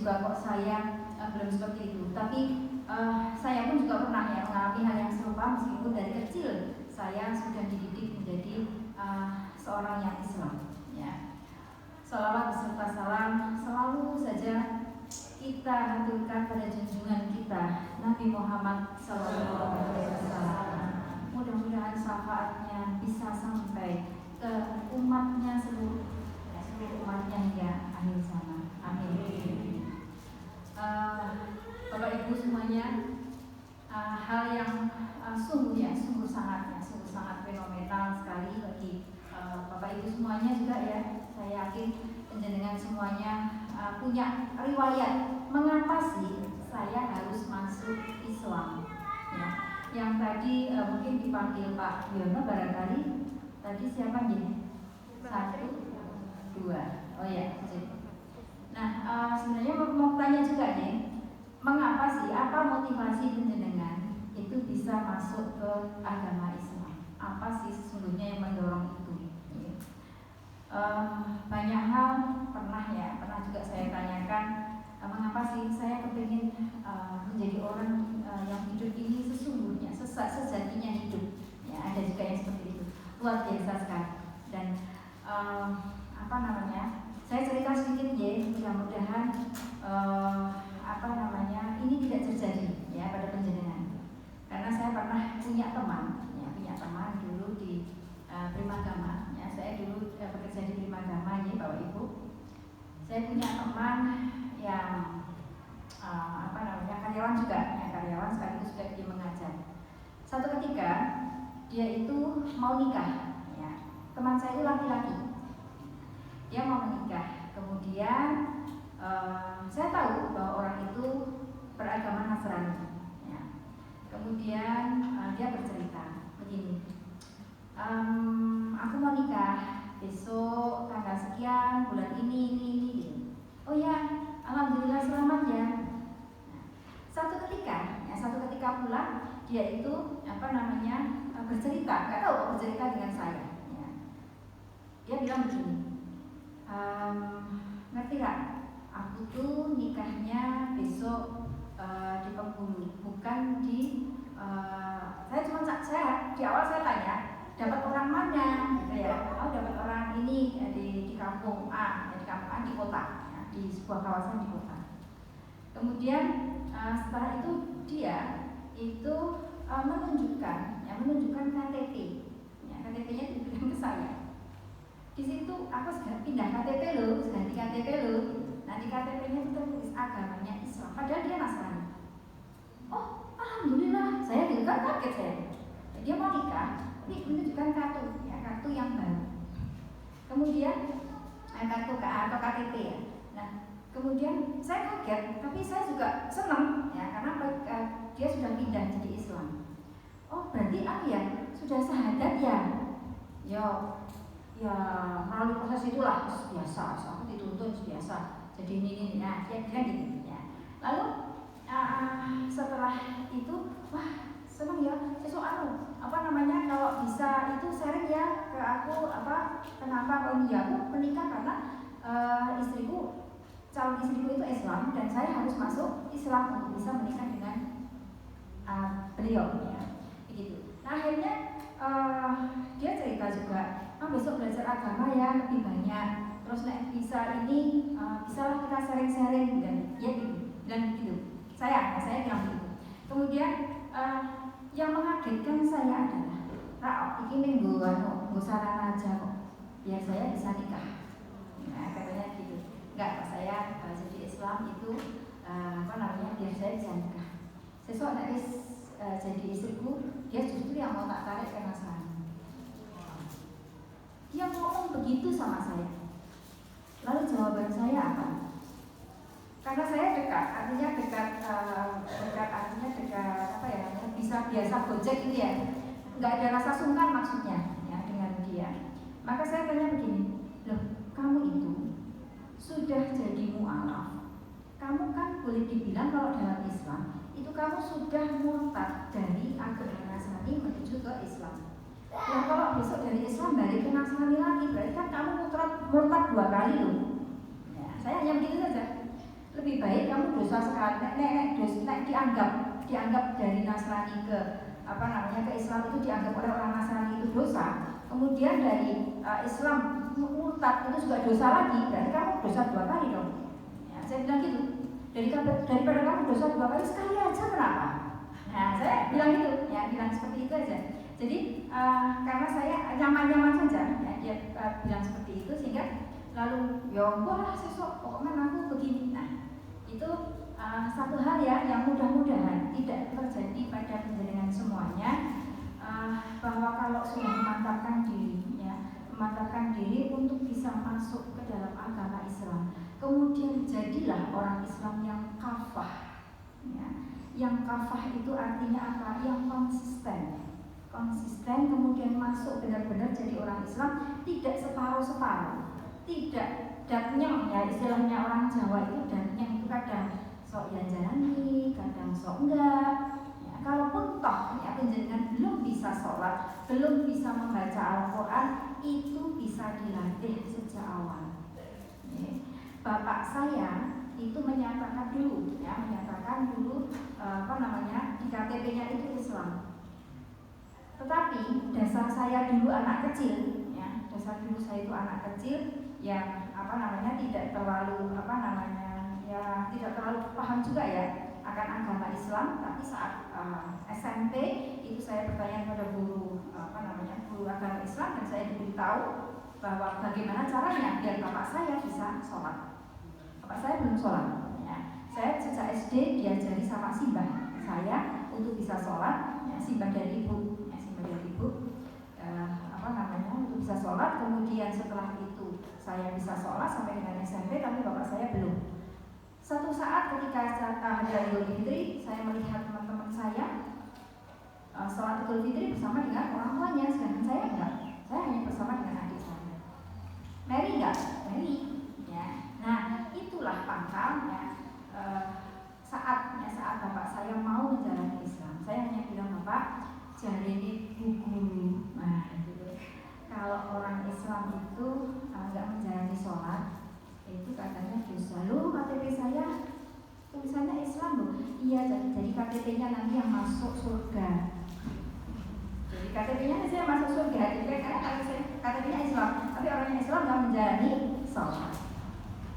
juga kok saya belum seperti itu. Tapi saya pun juga pernah ya mengalami hal yang serupa, meskipun dari kecil saya sudah dididik menjadi seorang yang Islam. Ya. Shalawat beserta salam selalu saja kita haturkan pada junjungan kita Nabi Muhammad SAW. Mudah-mudahan syafaatnya bisa sampai ke umatnya seluruh umatnya hingga akhir zaman. Amin. Bapak Ibu semuanya, hal yang sungguh sangat fenomenal sekali bagi Bapak Ibu semuanya juga ya. Saya yakin penjenengan semuanya punya riwayat mengapa sih saya harus masuk Islam. Ya. Yang tadi mungkin dipanggil Pak Yono barangkali. Tadi siapa nih? 1, 2. Oh ya. Nah, sebenarnya mau tanya juga nih, mengapa sih, apa motivasi penjenengan itu bisa masuk ke agama Islam? Apa sih sesungguhnya yang mendorong itu? Banyak hal pernah juga saya tanyakan, mengapa sih saya kepingin menjadi orang yang hidup ini sesungguhnya, sejatinya hidup. Ya, ada juga yang seperti itu, luar biasa sekali. Dan saya cerita sedikit ya, mudah-mudahan ini tidak terjadi ya pada penjenengan. Karena saya pernah punya teman dulu di Primagama. Ya, saya dulu bekerja di Primagama ya Bapak Ibu. Saya punya teman yang karyawan juga, ya, karyawan sekaligus juga dia mengajar. Satu ketika dia itu mau nikah, ya. Teman saya itu laki-laki. Dia mau menikah. Kemudian saya tahu bahwa orang itu beragama Nasrani. Ya. Kemudian dia bercerita begini, aku mau nikah besok tanggal sekian bulan ini. Oh ya, alhamdulillah selamat ya. Nah, satu ketika pulang dia itu bercerita, nggak tahu bercerita dengan saya. Ya. Dia bilang begini, ngerti gak? Aku tuh nikahnya besok di Bengkulu, bukan di saya di awal saya tanya dapat orang mana gitu ya. Oh, dapat orang ini di kampung A, di kota, ya, di sebuah kawasan di kota. Kemudian setelah itu dia itu menunjukkan KTP, ya, KTP-nya diberikan ke saya. Di situ aku sudah pindah KTP loh, ganti KTP loh. Nanti KTP-nya itu tertulis agamanya Islam, padahal dia Nasrani. Oh, alhamdulillah, saya juga kaget saya. Dia mau nikah, ini menunjukkan kartu yang baru. Kemudian kartu atau KTP ya. Nah, kemudian saya kaget, tapi saya juga senang ya karena dia sudah pindah jadi Islam. Oh, berarti sudah syahadat ya? Ya melalui proses itulah biasa, aku dituntut biasa. Jadi ini ya, dia bilang gitu ya. Lalu setelah itu, wah senang ya. Besok kalau bisa itu sharing ya ke aku kenapa kalau ini ya aku menikah karena calon istriku itu Islam dan saya harus masuk Islam untuk bisa menikah dengan beliau ya. Begitu. Nah akhirnya dia cerita juga, besok belajar agama ya lebih banyak. Terus bisa bisalah kita sharing-sharing dan ya gitu. Dan begitu. Saya bilang gitu. Kemudian yang mengagetkan saya adalah ini nggo saran aja kok. Biar saya bisa nikah. Nah, katanya gitu. Enggak, saya jadi Islam itu biar saya bisa nikah. Sesuk nek jadi istriku, dia justru yang mau tak tarik ke Nasrani. Dia ngomong begitu sama saya. Lalu jawaban saya apa? Karena saya dekat bisa biasa gojek itu ya, nggak ada rasa sungkan maksudnya ya dengan dia. Maka saya tanya begini, loh kamu itu sudah jadi mu'alaf, kamu kan boleh dibilang kalau dalam Islam itu kamu sudah murtad dari agama Nasrani menuju ke Islam. Dan kalau besok dari Islam balik ke Nasrani lagi, berarti kan kamu murtad 2 kali loh. Ya, saya hanya begitu saja. Lebih baik kamu dosa sekali, dianggap dari Nasrani ke ke Islam itu dianggap oleh orang Nasrani itu dosa. Kemudian dari Islam murtad itu juga dosa lagi, berarti kamu dosa 2 kali dong. Ya, saya bilang gitu. Daripada kamu dosa 2 kali, sekali aja kenapa? Nah, saya bilang gitu, ya bilang seperti itu aja. Jadi karena saya nyaman-nyaman saja, ya, dia bilang seperti itu sehingga lalu ya wah sesok pokoknya aku begini. Nah itu satu hal ya yang mudah-mudahan tidak terjadi pada penjaringan semuanya, bahwa kalau sudah memantapkan diri untuk bisa masuk ke dalam agama Islam, kemudian jadilah orang Islam yang kafah, ya. Yang kafah itu artinya apa? Yang konsisten kemudian masuk benar-benar jadi orang Islam, tidak separuh-separuh, tidak datnyang, ya istilahnya orang Jawa itu datnyang itu kadang sok ya jalani, kadang sok enggak. Ya, kalaupun toh ya penjenengan belum bisa sholat, belum bisa membaca Al-Quran, itu bisa dilatih sejak awal. Ya. Bapak saya itu menyatakan dulu di KTP-nya itu Islam. Tetapi dasar saya dulu anak kecil, ya, saya itu anak kecil yang tidak terlalu tidak terlalu paham juga ya akan agama Islam. Tapi saat SMP itu saya bertanya kepada guru agama Islam dan saya diberitahu bahwa bagaimana caranya biar bapak saya bisa sholat. Bapak saya belum sholat, ya. Saya sejak SD diajari sama simbah saya untuk bisa sholat, ya, simbah dari ibu, untuk bisa sholat. Kemudian setelah itu saya bisa sholat sampai dengan SMP, tapi bapak saya belum. Satu saat ketika hari Idul Fitri, saya melihat teman-teman saya sholat Idul Fitri bersama dengan orang tuanya, sedangkan saya enggak. Saya hanya bersama dengan adik saya. Mary enggak? Mary, ya. Nah, itulah pangkalnya. Saat bapak saya mau menjalani Islam, saya hanya bilang, Bapak, jalani guru. Nah, gitu. Kalau orang Islam itu enggak menjalani sholat, itu katanya dosa. Loh, KTP saya tulisannya Islam loh. Iya, jadi KTP-nya nanti yang masuk surga. Jadi KTP-nya saya masuk surga. Jadi karena KTP-nya Islam, tapi orangnya Islam nggak menjalani sholat.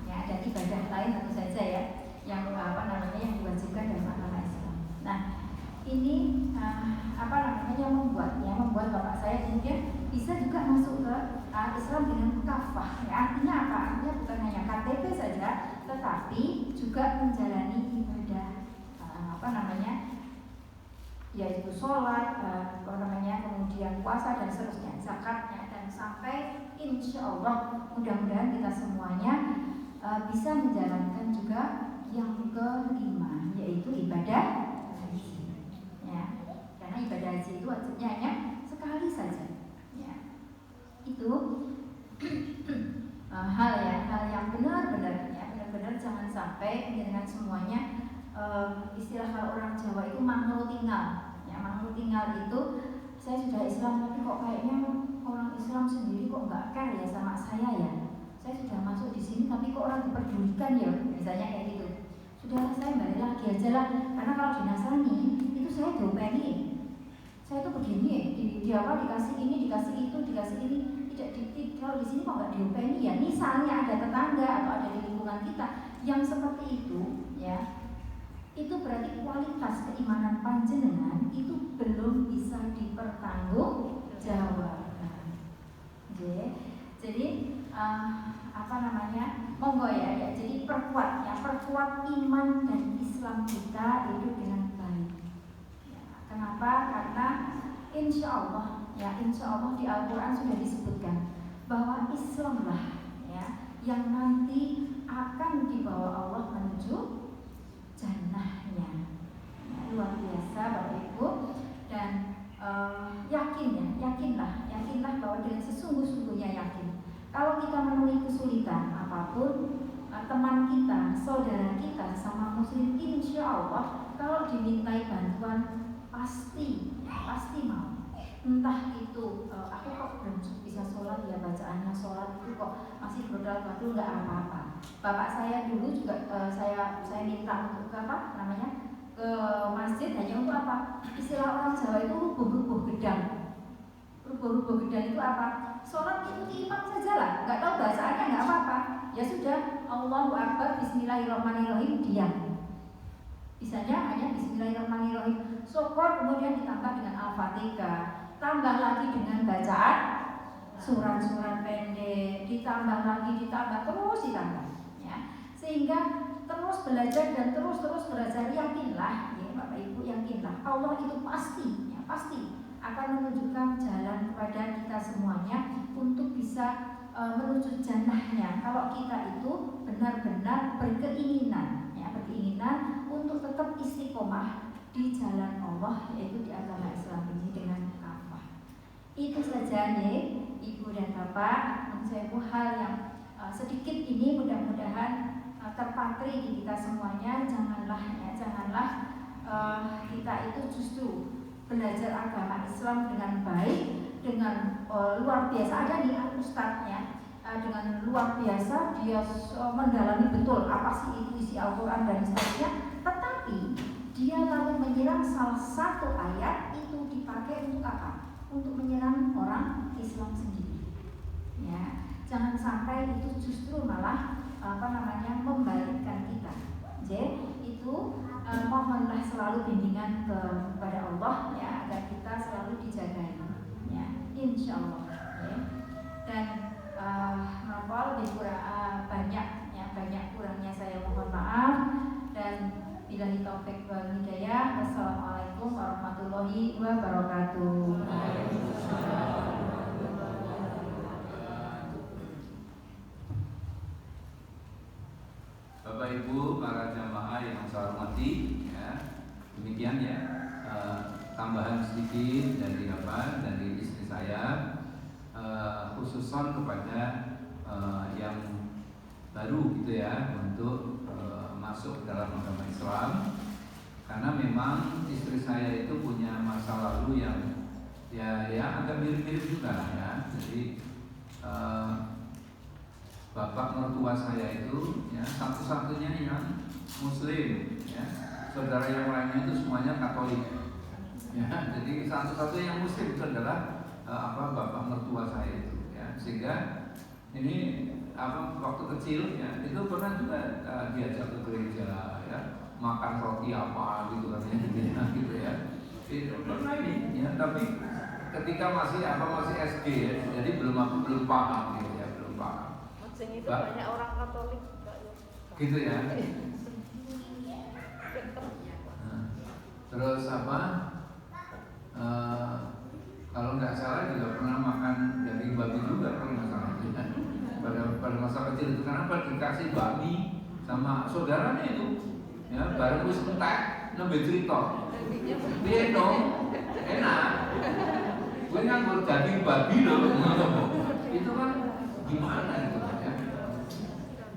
Ya, ada ibadah lain tentu saja ya, yang yang diwajibkan dalam agama Islam. Nah, ini yang membuat bapak saya kemudian bisa juga masuk ke Islam dengan kafah. Ya, artinya apa? Artinya bukan hanya KTP saja, tetapi juga menjalani ibadah yaitu sholat, kemudian puasa dan seterusnya, zakatnya, dan sampai insya Allah mudah-mudahan kita semuanya bisa menjalankan juga yang kelima, yaitu ibadah haji. Ya, karena ibadah haji itu wajibnya hanya sekali saja. Ya, itu hal yang benar-benar jangan sampai dengan semuanya istilah kalau orang Jawa itu mangnul tinggal. Ya, mangnul tinggal itu saya sudah Islam tapi kok kayaknya orang Islam sendiri kok nggak care ya sama saya ya. Saya sudah masuk di sini tapi kok orang diperdulikan ya, misalnya kayak gitu. Sudah, saya balik lagi aja lah, karena kalau di Nasrani itu saya diopeni. Saya tuh begini, dikasih ini, dikasih itu, dikasih ini. Kalau di sini kok nggak diopeni ya? Misalnya ada tetangga atau ada di lingkungan kita yang seperti itu, ya, itu berarti kualitas keimanan panjenengan itu belum bisa dipertanggungjawabkan. Jadi monggo ya. Jadi perkuat iman dan Islam kita itu dengan baik. Ya, kenapa? Karena insya Allah di Al-Quran sudah disebutkan bahwa Islamlah ya yang nanti akan dibawa Allah menuju jannahnya. Ya, luar biasa Bapak Ibu, dan yakinlah bahwa dengan sesungguh-sungguhnya yakin. Kalau kita menemui kesulitan apapun, teman kita, saudara kita, sama muslim, insya Allah kalau dimintai bantuan pasti mau. Entah itu aku kok belum bisa sholat ya, bacaannya sholat itu kok masih berdal-badul, nggak apa-apa. Bapak saya dulu juga saya minta untuk ke masjid hanya untuk apa? Istilah orang Jawa itu rubuh-rubuh gedang. Rubuh-rubuh gedang itu apa? Sholat ikuti imam saja lah, nggak tahu bacaannya nggak apa-apa. Ya sudah, Allahu Akbar, Bismillahirrahmanirrahim, diam. Bisanya hanya Bismillahirrahmanirrahim. Syukur kemudian ditambah dengan Al-Fatihah, tambah lagi dengan bacaan surat-surat pendek, ditambah terus ditambah, ya. Sehingga terus belajar dan terus belajar. Yakinlah, ya Bapak Ibu, yakinlah Allah itu pasti akan menunjukkan jalan kepada kita semuanya untuk bisa menuju jannahnya. Kalau kita itu benar-benar berkeinginan untuk tetap istiqomah di jalan Allah, yaitu di agama Islam ini dengan kafah. Itu saja nih Ibu dan Bapak, menurut hal yang sedikit ini mudah-mudahan terpatri di kita semuanya. Janganlah kita itu justru belajar agama Islam dengan baik, dengan luar biasa. Ada nih ustadznya dengan luar biasa, dia mendalami betul apa sih itu isi Al-Quran dan sebagainya, tetapi dia lalu menyerang salah satu ayat itu dipakai untuk apa? Untuk menyerang orang Islam sendiri. Ya, jangan sampai itu justru malah membalikkan kita. Jadi itu mohonlah selalu bimbingan kepada Allah, ya, agar kita selalu dijaga, ya, insya Allah. Ya. Dan lebih kurang banyak kurangnya saya mohon maaf, dan billahi taufik wal hidayah. Wassalamualaikum warahmatullahi wabarakatuh. Bapak Ibu para jamaah yang saya hormati, ya, demikian ya tambahan sedikit dari istri saya, khususon kepada yang baru gitu ya untuk masuk dalam agama Islam, karena memang istri saya itu punya masa lalu yang ya agak mirip-mirip juga ya. Jadi bapak mertua saya itu ya satu-satunya yang Muslim, ya. Saudara yang lainnya itu semuanya Katolik, ya. Jadi satu-satunya yang Muslim itu adalah bapak mertua saya itu, ya. Sehingga ini waktu kecil ya itu pernah juga diajak ke gereja, ya, makan roti apa gitu katanya gitu ya. Itu pernah ini ya, tapi ketika masih SD ya, jadi belum paham gitu ya, belum paham. Itu banyak orang Katolik gitu ya. Terus kalau nggak salah juga pernah makan daging babi juga kalau nggak salah pada masa kecil itu. Kenapa dikasih bakmi sama saudaranya itu ya, bareng wis entek nembe cerita piye dong enak gue nganggur daging babi loh itu kan gimana gitu ya.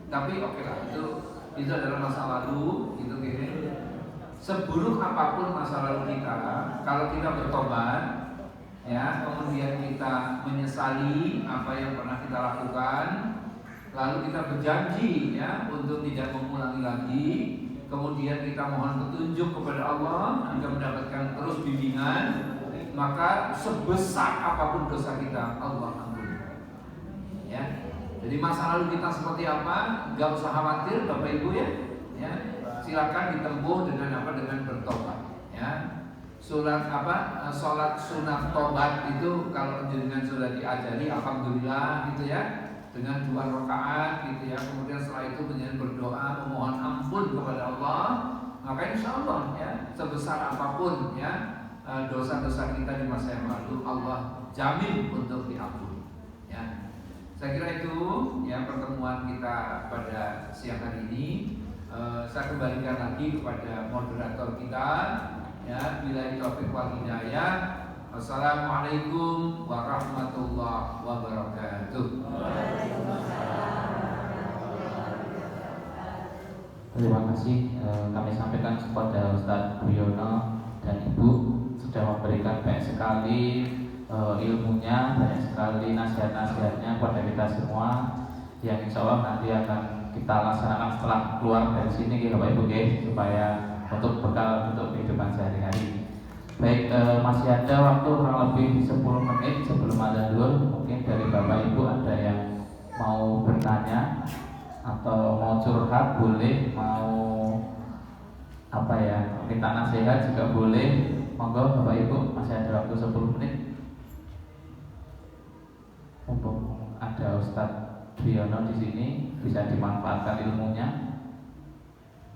Tapi oke lah, itu adalah masa lalu gitu gini. Seburuk apapun masa lalu kita, kalau kita bertobat ya, kemudian kita menyesali apa yang pernah kita lakukan, lalu kita berjanji ya untuk tidak mengulangi lagi, kemudian kita mohon petunjuk kepada Allah agar mendapatkan terus bimbingan, maka sebesar apapun dosa kita Allah ampuni. Ya. Jadi masa lalu kita seperti apa, gak usah khawatir Bapak Ibu ya. Silakan ditempuh dengan bertobat ya. Sholat sunat tobat itu kalau jenengan sudah diajari, alhamdulillah gitu ya, dengan 2 rakaat gitu ya. Kemudian setelah itu menjadi berdoa memohon ampun kepada Allah, maka insya Allah ya, sebesar apapun ya dosa-dosa kita di masa yang lalu, Allah jamin untuk diampuni ya. Saya kira itu ya pertemuan kita pada siang hari ini. Saya kembalikan lagi kepada moderator kita ya, billahi taufiq wal hidayah. Wassalamualaikum warahmatullahi wabarakatuh. Terima kasih kami sampaikan kepada Ustadz Buyono dan Ibu sudah memberikan banyak sekali ilmunya, banyak sekali nasihat-nasihatnya kepada kita semua yang insya Allah nanti akan kita laksanakan setelah keluar dari sini gitu Bapak Ibu supaya untuk bekal untuk kehidupan sehari-hari. Baik, masih ada waktu kurang lebih 10 menit sebelum azan zuhur. Mungkin dari Bapak Ibu ada yang mau bertanya atau mau curhat boleh, mau minta nasihat juga boleh. Monggo Bapak Ibu, masih ada waktu 10 menit. Mumpung ada Ustadz Dwiyono di sini, bisa dimanfaatkan ilmunya.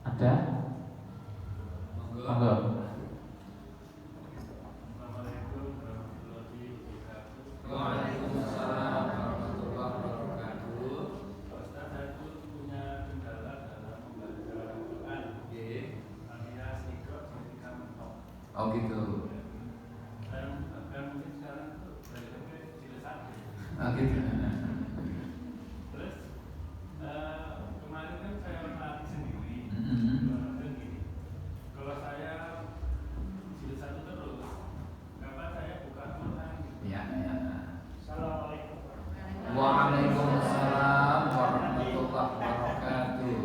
Ada? Monggo. Waalaikumsalam warahmatullahi wabarakatuh. Ustaz, saya punya kendala dalam membaca Al-Quran. Alias ikhraq ketika mentok. Oh gitu. Dan mungkin sekarang itu belajarnya jilid 1. Oh gitu. Terus kemarin kan saya melatih sendiri. Dan gini, kalau saya jilid 1 terus, kapan saya buka Quran? Ya. Assalamualaikum. Waalaikumsalam warahmatullahi wabarakatuh.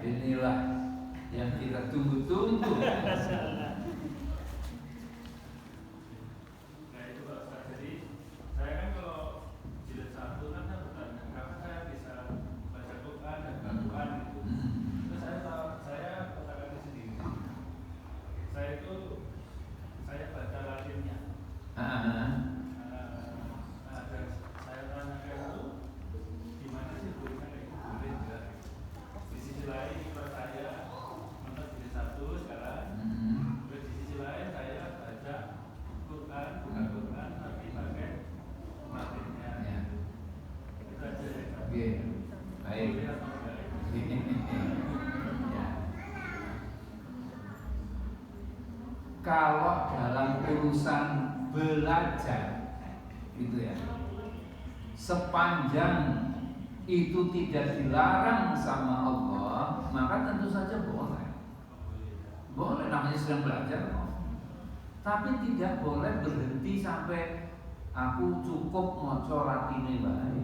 Inilah yang kita tunggu-tunggu. Nah itu Pak Ustaz, jadi saya kan kalau jilid 1 kan saya bertanya kapan saya bisa baca Quran dan Quran itu. Terus saya katakan sendiri. Saya baca Latinnya. Dan saya tanyakan itu gimana sih boleh enggak? Di sisi lain kalau saya menurut jilid 1 sekarang. Terus di sisi lain saya baca Quran, bukan Quran, tapi pakai Latinnya. Itu aja ya. Oke. Baik. Boleh atau enggak? Ya. Kalau dalam urusan belajar gitu ya, sepanjang itu tidak dilarang sama Allah, maka tentu saja boleh. Boleh, namanya sedang belajar kok. Tapi tidak boleh berhenti sampai aku cukup maca Latine bae.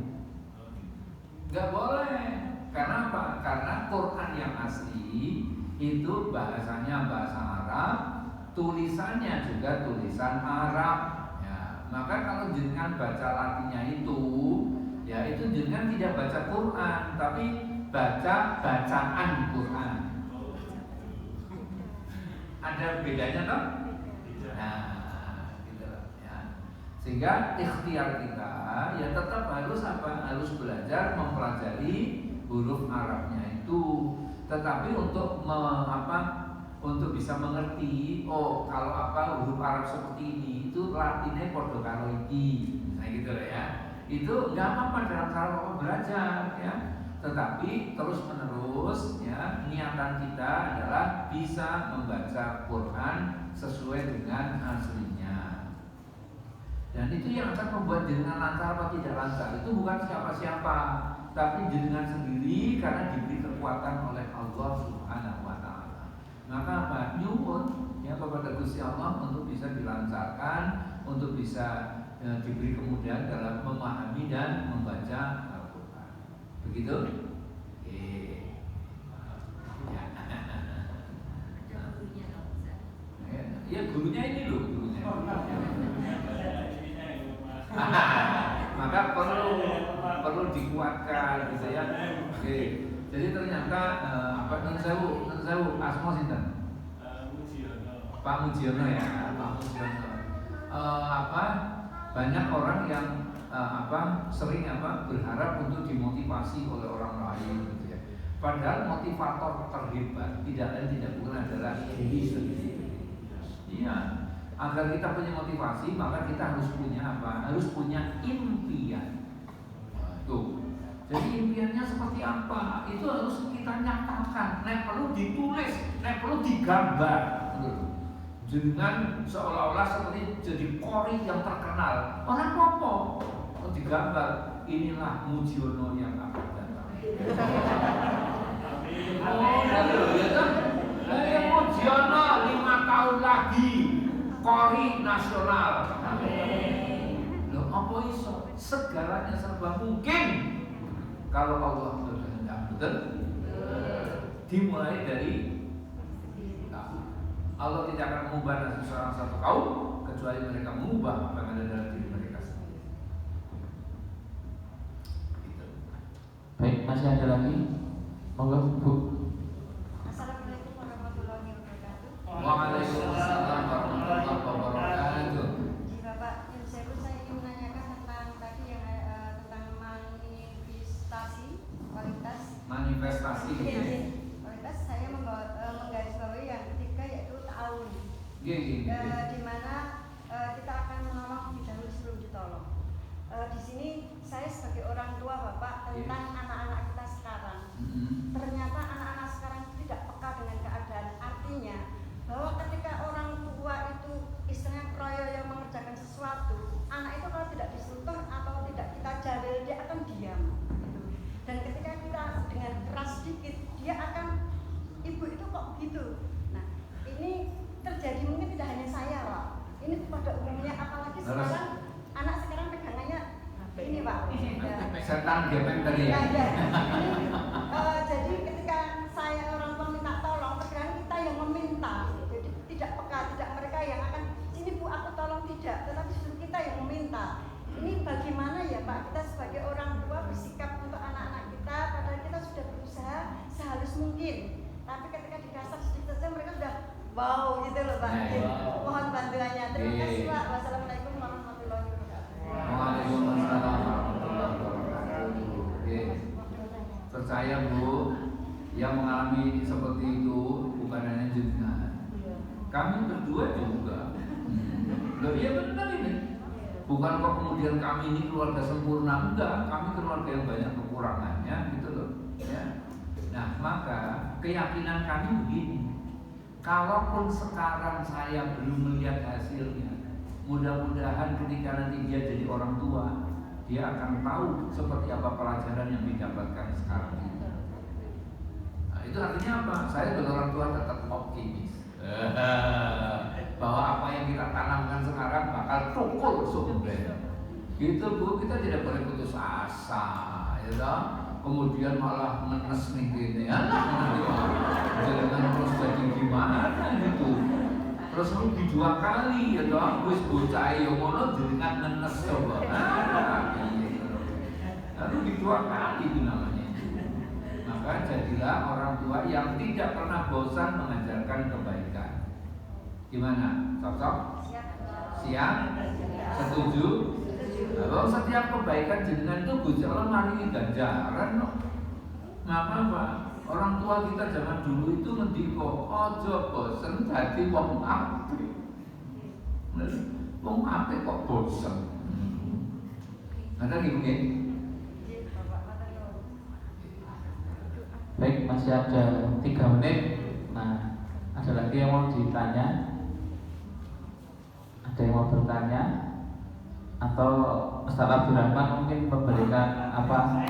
Enggak boleh. Karena apa? Karena Quran yang asli itu bahasanya bahasa Arab, tulisannya juga tulisan Arab. Ya, maka kalau jenengan baca Latinnya itu, ya itu jenengan tidak baca Quran, tapi baca bacaan Quran. Ada bedanya toh? Nah, gitu ya. Sehingga ikhtiar kita ya tetap harus harus belajar mempelajari huruf Arabnya itu. Tetapi untuk untuk bisa mengerti, oh kalau huruf Arab seperti ini itu Latinnya podo karo iki. Nah gitu ya. Itu enggak apa-apa dalam cara belajar ya. Tetapi terus menerus ya niatan kita adalah bisa membaca Quran sesuai dengan aslinya. Dan itu yang akan membuat jenengan lancar atau tidak lancar itu bukan siapa-siapa, tapi jenengan sendiri karena diberi kekuatan oleh Allah Subhanahu wa taala. Maka apa? Nyuwun ya kepada Gusti Allah untuk bisa dilancarkan, untuk bisa diberi kemudahan dalam memahami dan membaca begitu? Ya gurunya ini loh gurunya. Maka perlu dikuatkan gitu ya. Oke. Jadi ternyata nun sewu asma sinten? Pak Mujiono ya, Pak Mujiono. Banyak orang yang sering berharap untuk dimotivasi oleh orang lain gitu ya. Padahal motivator terhebat tidak lain tidak bukan adalah diri sendiri. Iya, agar kita punya motivasi maka kita harus punya harus punya impian. Tuh. Jadi impiannya seperti apa? Itu harus kita nyatakan. Nek perlu ditulis, nek perlu digambar. Dengan seolah-olah seperti jadi kori yang terkenal. Orang popo digambar. Inilah Mujiono yang akan datang. Mujiono 5 tahun lagi kori nasional. Loh, apa iso? Segalanya serba mungkin kalau Allah berkehendak. Betul? Dimulai dari Allah tidak akan mengubah nasib seorang satu kaum kecuali mereka mengubah apa yang ada dalam diri mereka sendiri. Gitu. Baik, masih ada lagi? Monggo, Bu. Assalamualaikum warahmatullahi wabarakatuh. Waalaikumsalam warahmatullahi wabarakatuh. Ji Bapak, saya ingin menanyakan tentang tadi yang tentang manifestasi kualitas. Manifestasi. Kualitas saya menggarisbawahi yang ketiga yaitu ta'awun. Gini. Di mana kita akan menolong lebih dahulu sebelum ditolong. Di sini saya sebagai orang tua Bapak tentang anak-anak kita sekarang. Ternyata anak-anak sekarang tidak peka dengan keadaan. Artinya bahwa ketika orang tua itu istilahnya kroyo mengerjakan sesuatu, anak itu kalau tidak disentuh atau tidak kita jalil dia akan diam. Gitu. Dan ketika kita dengan keras sedikit dia akan, ibu itu kok begitu. Nah ini terjadi mungkin tidak hanya saya Pak, ini pada umumnya, apalagi sekarang anak sekarang pegangannya ini Pak. Setan gepeng tadi ya. Jadi ketika saya orang tua minta tolong, terkadang kita yang meminta. Jadi tidak peka, tidak mereka yang akan sini Bu aku tolong, tidak, tetapi justru kita yang meminta. Ini bagaimana ya Pak kita sebagai orang tua bersikap untuk anak-anak kita, padahal kita sudah berusaha sehalus mungkin. Tapi ketika dikasar sedikit saja mereka sudah wow gitu loh Pak. Mohon bantuannya. Terima kasih Pak. Wassalamualaikum warahmatullahi wabarakatuh. Waalaikumsalam warahmatullahi wabarakatuh. Percaya Bu, yang mengalami seperti itu bukan hanya jenengan. Kami berdua juga. Loh iya benar ini. Bukan kok kemudian kami ini keluarga sempurna, enggak. Kami keluarga yang banyak kekurangannya gitu loh. Ya. Nah maka keyakinan kami begini. Kalaupun sekarang saya belum melihat hasilnya, mudah-mudahan ketika nanti dia jadi orang tua, dia akan tahu seperti apa pelajaran yang didapatkan sekarang ini. Nah, itu artinya apa? Saya sebagai orang tua tetap optimis bahwa apa yang kita tanamkan sekarang bakal tukul sumber. Gitu Bu, kita tidak boleh putus asa, ya toh? Kemudian malah menes nih gini, jangan terus jadi gimana gitu. Terus rugi 2 kali ya toh, wis bocah yo ngono jenengan menes coba. Rugi 2 kali itu namanya. Maka jadilah orang tua yang tidak pernah bosan mengajarkan kebaikan. Gimana? Cocok? Siap? Setuju? Kalau setiap kebaikan jenengan itu Gusti Allah maringi ganjaran no. Maka apa? Orang tua kita zaman dulu itu ngendika, ojo bosen dadi wong apik. Wong apik kok bosen. Ada nggih? Baik, masih ada 3 menit. Nah, ada lagi yang mau ditanya? Ada yang mau bertanya? Atau Ustaz Abdul Rahman mungkin memberikan apa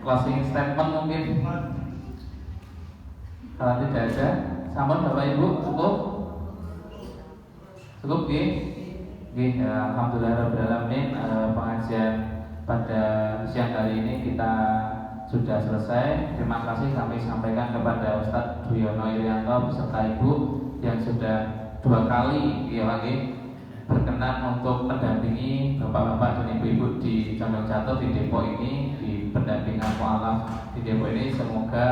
closing statement mungkin? Kalau tidak ada, sampun Bapak Ibu cukup? Cukup nggih? Nggih, alhamdulillah rabbil alamin, pengajian pada siang hari ini kita sudah selesai. Terima kasih kami sampaikan kepada Ustadz Duyono Irianto beserta Ibu yang sudah 2 kali ya lagi berkenan untuk mendampingi bapak-bapak dan ibu-ibu di Condong Jatuh di Depok ini, di pendampingan mualaf di Depok ini. Semoga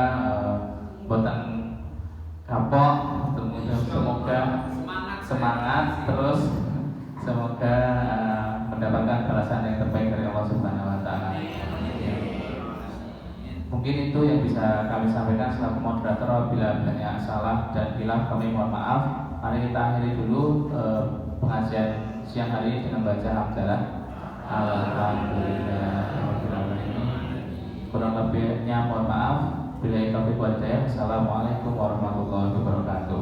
boten kapok, semoga semangat terus, semoga mendapatkan balasan yang terbaik dari Allah Subhanahu wa taala. Mungkin itu yang bisa kami sampaikan selaku moderator. Bila banyak salah dan hilaf kami mohon maaf. Mari kita akhiri dulu pengajian siang hari ini dengan baca hamdalah. Alhamdulillahirobbilalamin. Kurang lebihnya mohon maaf. Billahi taufiq wal hidayah. Assalamualaikum warahmatullahi wabarakatuh.